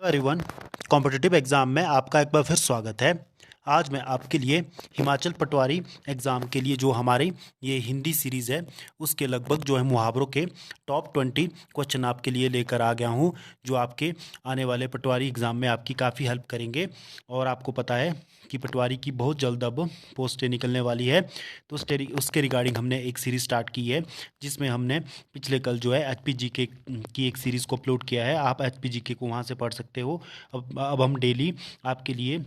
Everyone, competitive exam में आपका एक बार फिर स्वागत है। आज मैं आपके लिए हिमाचल पटवारी एग्ज़ाम के लिए जो हमारी ये हिंदी सीरीज़ है उसके लगभग जो है मुहावरों के टॉप 20 क्वेश्चन आपके लिए लेकर आ गया हूँ, जो आपके आने वाले पटवारी एग्ज़ाम में आपकी काफ़ी हेल्प करेंगे। और आपको पता है कि पटवारी की बहुत जल्द अब पोस्टें निकलने वाली है, तो उसके रिगार्डिंग हमने एक सीरीज़ स्टार्ट की है, जिसमें हमने पिछले कल जो है HPGK की एक सीरीज़ को अपलोड किया है। आप HPGK को वहाँ से पढ़ सकते हो। अब हम डेली आपके लिए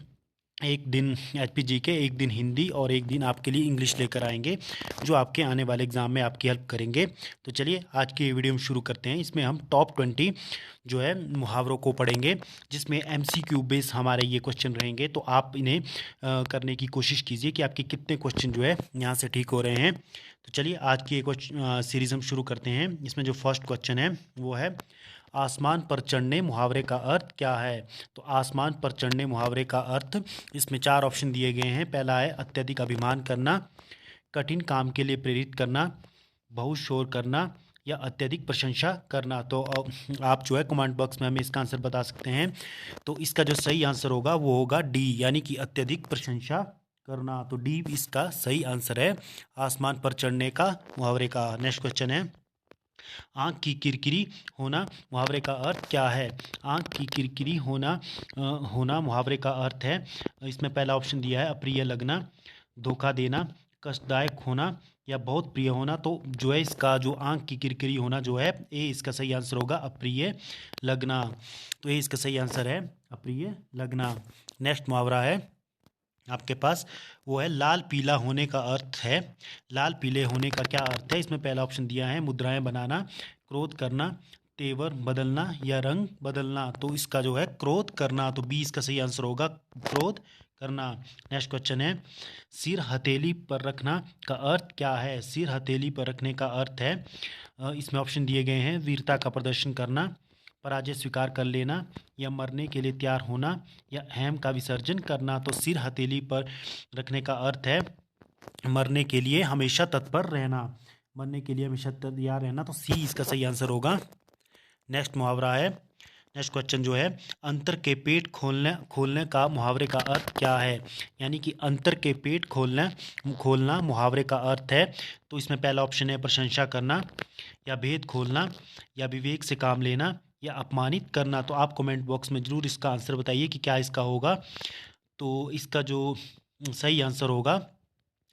एक दिन HPGK, एक दिन हिंदी और एक दिन आपके लिए इंग्लिश लेकर आएंगे, जो आपके आने वाले एग्ज़ाम में आपकी हेल्प करेंगे। तो चलिए आज की वीडियो में शुरू करते हैं। इसमें हम टॉप 20 जो है मुहावरों को पढ़ेंगे, जिसमें MCQ बेस हमारे ये क्वेश्चन रहेंगे। तो आप इन्हें करने की कोशिश कीजिए कि आपके कितने क्वेश्चन जो है यहाँ से ठीक हो रहे हैं। तो चलिए आज की एक सीरीज़ हम शुरू करते हैं। इसमें जो फर्स्ट क्वेश्चन है वो है, आसमान पर चढ़ने मुहावरे का अर्थ क्या है। तो आसमान पर चढ़ने मुहावरे का अर्थ, इसमें 4 ऑप्शन दिए गए हैं। पहला है अत्यधिक अभिमान करना, कठिन काम के लिए प्रेरित करना, बहुत शोर करना या अत्यधिक प्रशंसा करना। तो आप जो है कमेंट बॉक्स में हमें इसका आंसर बता सकते हैं। तो इसका जो सही आंसर होगा वो होगा डी, यानी कि अत्यधिक प्रशंसा करना। तो डी इसका सही आंसर है आसमान पर चढ़ने का मुहावरे का। नेक्स्ट क्वेश्चन है, आँख की किरकिरी होना मुहावरे का अर्थ क्या है। आँख की किरकिरी होना मुहावरे का अर्थ है, इसमें पहला ऑप्शन दिया है अप्रिय लगना, धोखा देना, कष्टदायक होना या बहुत प्रिय होना। तो जो है इसका जो आँख की किरकिरी होना जो है, ए इसका सही आंसर होगा अप्रिय लगना। तो ये इसका सही आंसर है अप्रिय लगना। नेक्स्ट मुहावरा है आपके पास, वो है लाल पीला होने का अर्थ है। लाल पीले होने का क्या अर्थ है। इसमें पहला ऑप्शन दिया है मुद्राएं बनाना, क्रोध करना, तेवर बदलना या रंग बदलना। तो इसका जो है क्रोध करना। तो बी इसका सही आंसर होगा क्रोध करना। नेक्स्ट क्वेश्चन है, सिर हथेली पर रखना का अर्थ क्या है। सिर हथेली पर रखने का अर्थ है, इसमें ऑप्शन दिए गए हैं वीरता का प्रदर्शन करना, पराजय स्वीकार कर लेना या मरने के लिए तैयार होना या अहम का विसर्जन करना। तो सिर हथेली पर रखने का अर्थ है मरने के लिए हमेशा तत्पर रहना, मरने के लिए हमेशा तैयार रहना। तो सी इसका सही आंसर होगा। नेक्स्ट मुहावरा है, नेक्स्ट क्वेश्चन जो है, अंतर के पेट खोलने खोलने का मुहावरे का अर्थ क्या है। यानी कि अंतर के पेट खोलना मुहावरे का अर्थ है। तो इसमें पहला ऑप्शन है प्रशंसा करना या भेद खोलना या विवेक से काम लेना या अपमानित करना। तो आप कमेंट बॉक्स में ज़रूर इसका आंसर बताइए कि क्या इसका होगा। तो इसका जो सही आंसर होगा,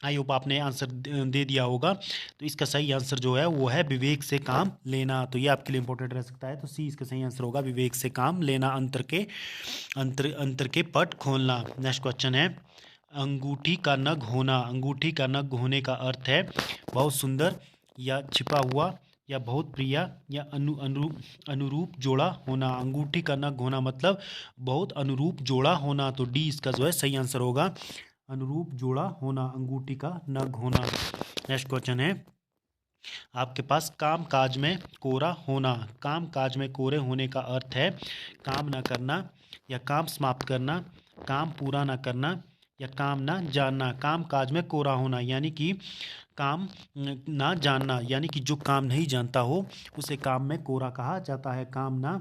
आई होप आपने आंसर दे दिया होगा। तो इसका सही आंसर जो है वो है विवेक से काम लेना। तो ये आपके लिए इंपॉर्टेंट रह सकता है। तो सी इसका सही आंसर होगा विवेक से काम लेना, अंतर के पट खोलना। नेक्स्ट क्वेश्चन है, अंगूठी का नग होना। अंगूठी का नग होने का अर्थ है बहुत सुंदर या छिपा हुआ या बहुत प्रिय या अनुरूप जोड़ा होना। अंगूठी का नग होना मतलब बहुत अनुरूप जोड़ा होना। तो डी इसका जो है सही आंसर होगा अनुरूप जोड़ा होना, अंगूठी का नग होना। नेक्स्ट क्वेश्चन है आपके पास, काम काज में कोरा होना। काम काज में कोरे होने का अर्थ है काम ना करना या काम समाप्त करना, काम पूरा ना करना या काम ना जानना। काम काज में कोरा होना यानी कि काम ना जानना, यानी कि जो काम नहीं जानता हो उसे काम में कोरा कहा जाता है, काम ना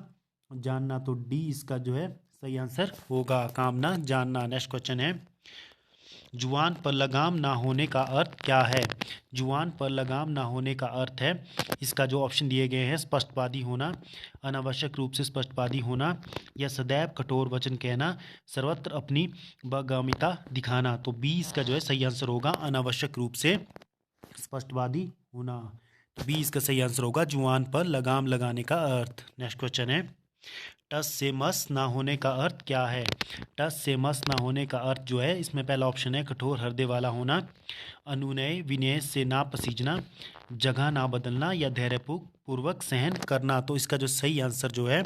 जानना। तो डी इसका जो है सही आंसर होगा काम ना जानना। नेक्स्ट क्वेश्चन है, जुबान पर लगाम ना होने का अर्थ क्या है। जुबान पर लगाम ना होने का अर्थ है, इसका जो ऑप्शन दिए गए हैं स्पष्टवादी होना, अनावश्यक रूप से स्पष्टवादी होना या सदैव कठोर वचन कहना, सर्वत्र अपनी बगामिता दिखाना। तो बी इसका जो है सही आंसर होगा अनावश्यक रूप से स्पष्टवादी होना। तो बी इसका सही आंसर होगा जुबान पर लगाम लगाने का अर्थ। नेक्स्ट क्वेश्चन है, टस से मस ना होने का अर्थ क्या है। टस से मस ना होने का अर्थ जो है, इसमें पहला ऑप्शन है कठोर हृदय वाला होना, अनुनय विनय से ना पसीजना, जगह ना बदलना या धैर्यपूर्वक सहन करना। तो इसका जो सही आंसर जो है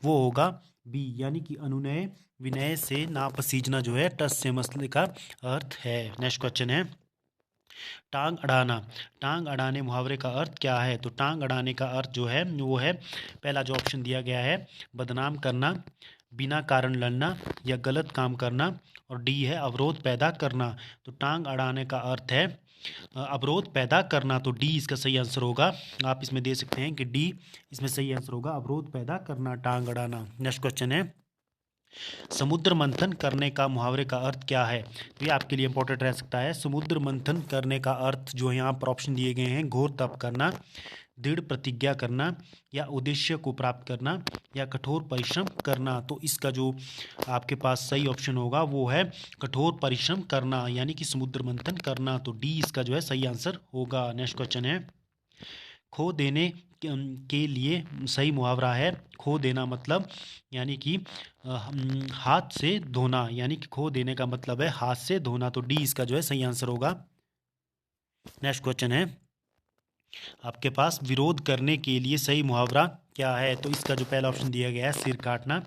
वो होगा बी, यानी कि अनुनय विनय से ना पसीजना जो है टस से मसले का अर्थ है। नेक्स्ट क्वेश्चन है, टांग अड़ाना। टांग अड़ाने मुहावरे का अर्थ क्या है। तो टांग अड़ाने का अर्थ जो है वो है, पहला जो ऑप्शन दिया गया है बदनाम करना, बिना कारण लड़ना या गलत काम करना, और डी है अवरोध पैदा करना। तो टांग अड़ाने का अर्थ है अवरोध पैदा करना। तो डी इसका सही आंसर होगा। आप इसमें दे सकते हैं कि डी इसमें सही आंसर होगा अवरोध पैदा करना, टांग अड़ाना। नेक्स्ट क्वेश्चन है, समुद्र मंथन करने का मुहावरे का अर्थ क्या है? तो ये आपके लिए इंपॉर्टेंट रह सकता है। समुद्र मंथन करने का अर्थ जो यहाँ पर ऑप्शन दिए गए हैं, घोर तप करना, दृढ़ प्रतिज्ञा करना, या उद्देश्य को प्राप्त करना, या कठोर परिश्रम करना। तो इसका जो आपके पास सही ऑप्शन होगा वो है कठोर परिश्रम करना, यानी कि समुद्र मंथन करना। तो डी इसका जो है सही आंसर होगा। नेक्स्ट क्वेश्चन है, खो देने के लिए सही मुहावरा है। खो देना मतलब यानी कि हाथ से धोना, यानी कि खो देने का मतलब है हाथ से धोना। तो डी इसका जो है सही आंसर होगा। नेक्स्ट क्वेश्चन है आपके पास, विरोध करने के लिए सही मुहावरा क्या है? तो इसका जो पहला ऑप्शन दिया गया है, सिर काटना,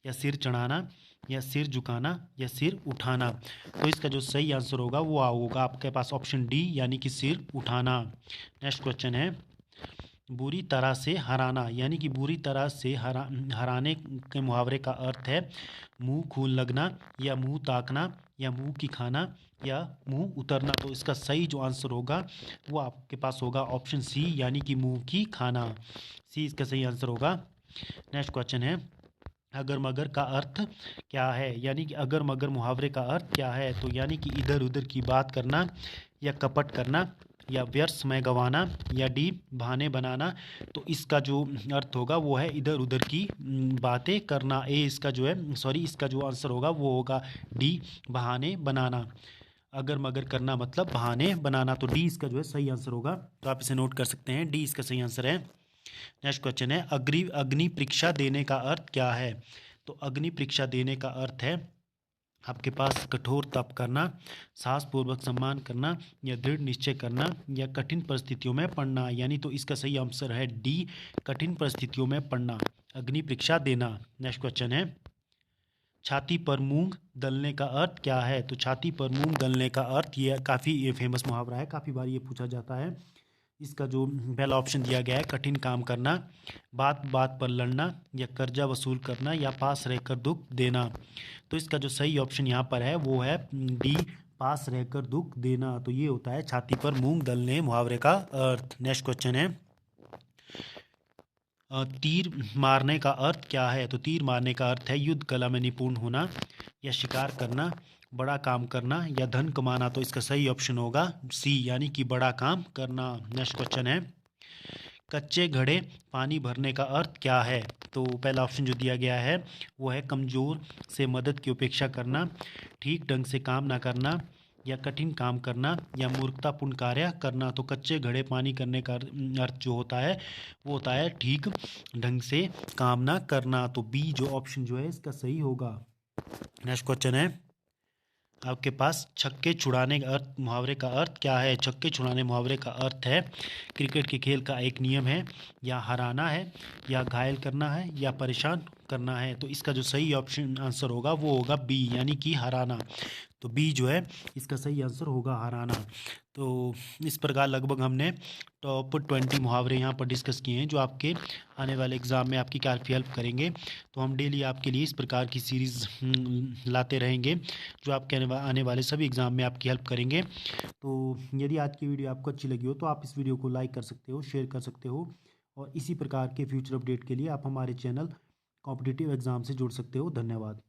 या सिर चढ़ाना, या सिर झुकाना, या सिर उठाना। तो इसका जो सही आंसर होगा वो होगा आपके पास ऑप्शन डी, यानी कि सिर उठाना। नेक्स्ट क्वेश्चन है, बुरी तरह से हराना, यानी कि बुरी तरह से हराने के मुहावरे का अर्थ है मुंह खून लगना, या मुंह ताकना, या मुंह की खाना, या मुंह उतरना। तो इसका सही जो आंसर होगा वो आपके पास होगा ऑप्शन सी, यानी कि मुंह की खाना। सी इसका सही आंसर होगा। नेक्स्ट क्वेश्चन है, अगर मगर का अर्थ क्या है? यानी कि अगर मगर मुहावरे का अर्थ क्या है? तो यानी कि इधर उधर की बात करना, या कपट करना, या व्यर्थ समय गंवाना, या डी बहाने बनाना। तो इसका जो अर्थ होगा वो है इधर उधर की बातें करना। ए इसका जो है सॉरी इसका जो आंसर होगा वो होगा डी, बहाने बनाना। अगर मगर करना मतलब बहाने बनाना। तो डी इसका जो है सही आंसर होगा। तो आप इसे नोट कर सकते हैं, डी इसका सही आंसर है। नेक्स्ट क्वेश्चन है, अग्नि परीक्षा देने का अर्थ क्या है? तो अग्नि परीक्षा देने का अर्थ है आपके पास कठोर तप करना, साहसपूर्वक सम्मान करना, या दृढ़ निश्चय करना, या कठिन परिस्थितियों में पड़ना। यानी तो इसका सही आंसर है डी, कठिन परिस्थितियों में पड़ना, अग्नि परीक्षा देना। नेक्स्ट क्वेश्चन है, छाती पर मूंग दलने का अर्थ क्या है? तो छाती पर मूंग दलने का अर्थ ये काफ़ी फेमस मुहावरा है, काफ़ी बार ये पूछा जाता है। इसका जो पहला ऑप्शन दिया गया है, कठिन काम करना, बात बात पर लड़ना, या कर्जा वसूल करना, या पास रहकर दुख देना। तो इसका जो सही ऑप्शन यहाँ पर है वो है डी, पास रहकर दुख देना। तो ये होता है छाती पर मूंग दलने मुहावरे का अर्थ। नेक्स्ट क्वेश्चन है, तीर मारने का अर्थ क्या है? तो तीर मारने का अर्थ है युद्ध कला में निपुण होना, या शिकार करना, बड़ा काम करना, या धन कमाना। तो इसका सही ऑप्शन होगा सी, यानी कि बड़ा काम करना। नेक्स्ट क्वेश्चन है, कच्चे घड़े पानी भरने का अर्थ क्या है? तो पहला ऑप्शन जो दिया गया है वो है कमज़ोर से मदद की उपेक्षा करना, ठीक ढंग से काम ना करना, या कठिन काम करना, या मूर्खतापूर्ण कार्य करना। तो कच्चे घड़े पानी करने का अर्थ जो होता है वो होता है ठीक ढंग से काम ना करना। तो बी जो ऑप्शन जो है इसका सही होगा। नेक्स्ट क्वेश्चन है आपके पास, छक्के छुड़ाने का अर्थ मुहावरे का अर्थ क्या है? छक्के छुड़ाने मुहावरे का अर्थ है क्रिकेट के खेल का एक नियम है, या हराना है, या घायल करना है, या परेशान करना है। तो इसका जो सही ऑप्शन आंसर होगा वो होगा बी, यानी कि हराना। तो बी जो है इसका सही आंसर होगा हराना। तो इस प्रकार लगभग हमने टॉप 20 मुहावरे यहाँ पर डिस्कस किए हैं जो आपके आने वाले एग्ज़ाम में आपकी काफ़ी हेल्प करेंगे। तो हम डेली आपके लिए इस प्रकार की सीरीज़ लाते रहेंगे जो आपके आने वाले सभी एग्ज़ाम में आपकी हेल्प करेंगे। तो यदि आज की वीडियो आपको अच्छी लगी हो तो आप इस वीडियो को लाइक कर सकते हो, शेयर कर सकते हो, और इसी प्रकार के फ्यूचर अपडेट के लिए आप हमारे चैनल कॉम्पिटिटिव एग्ज़ाम से जुड़ सकते हो। धन्यवाद।